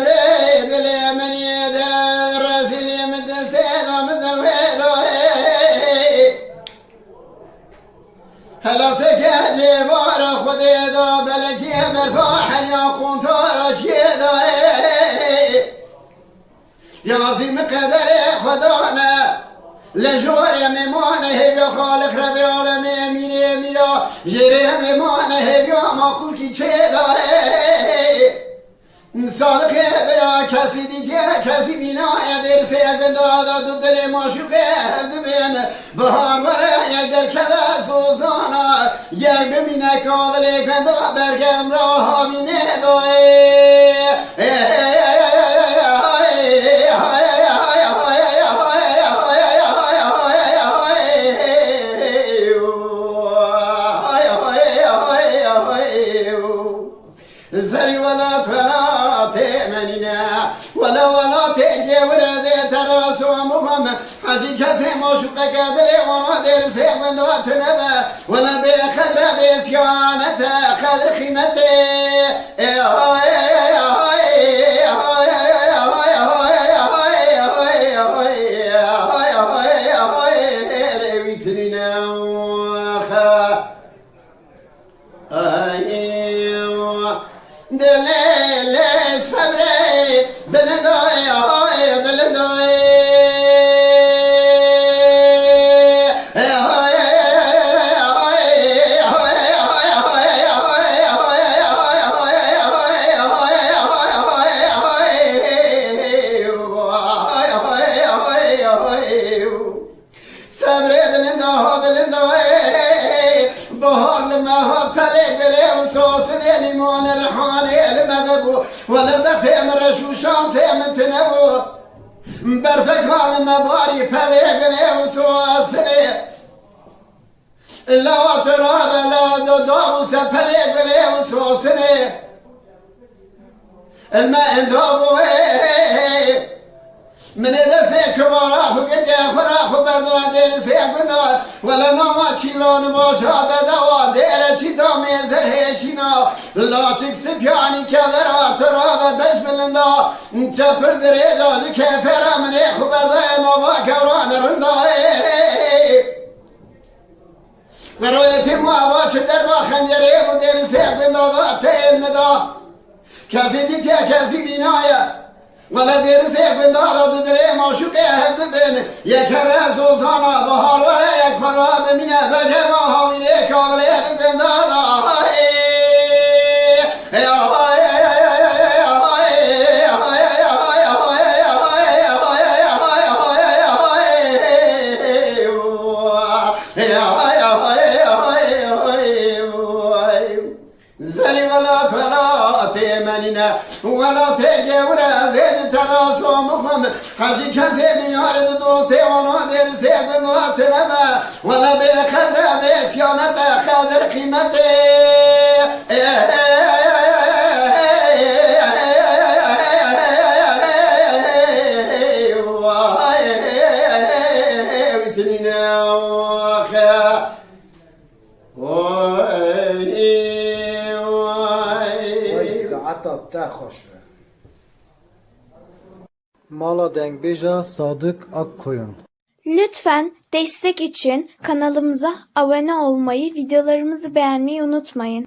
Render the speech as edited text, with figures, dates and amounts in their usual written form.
صبري دلي من يدا راسلي مدلتين ومدويلو هلا سكاجي بورا خدي دو بلكي مرفوح يقوم تورا شيدو يا عظيم قدر خدانا لجور ميمونه هبي خالق ربي عالم امين ميلا جري ميمونه هبي ما كل كي چيدا صادق برا کسی دیگه کسی بینا در سیب دادا دو دل معشوقه دبین بهار برای در کده سوزانا یک ببینه کابل کنده برگم را بینه زری ولا تمنینا ولا تجی ورزه تراسو مفهم حزی کسی مشوق کدری ونا در سیمنات نبا ولا به خدر بسیانت خدر خیمت دل صبري بلدوي بلدوي صبري بلدوي بهار لما هو فلي بلي وصوص ليمون الحاني المغبو ولا بفهم رشو شانس من تنبو برفك لما باري فلي بلي وصوص لا تراب لا داوس فلي بلي وصوص الماء دابو من دستك وراخو قد فراخو بردو دير سيبنا ولا ما تشيلون باشا بدوا دير چي دامي زرهشينا لا چكس بياني كذرا تراب بش بلندا چپر دريجا كفر من خو برده ما كوران رندا ورويتي ما واش در با خنجره و دير سيبنا دا تيل مدا كذي دي كذي بنايا ولا دير سيف دارا بدري معشوق هبدن يكرز وزانا بهار ويكفر من بدر وهاوي كامل هبدن دارا زري ولا تمنينا ولا تجي ولا زين تراسو مخم حجي كزين يارد دوستي وانا دير سيد نواتنا ولا بخدر بسيانة خدر قيمتي عطا خوش Mala Dengbej'a Sadık Akkoyun. Lütfen destek için kanalımıza abone olmayı, videolarımızı beğenmeyi unutmayın.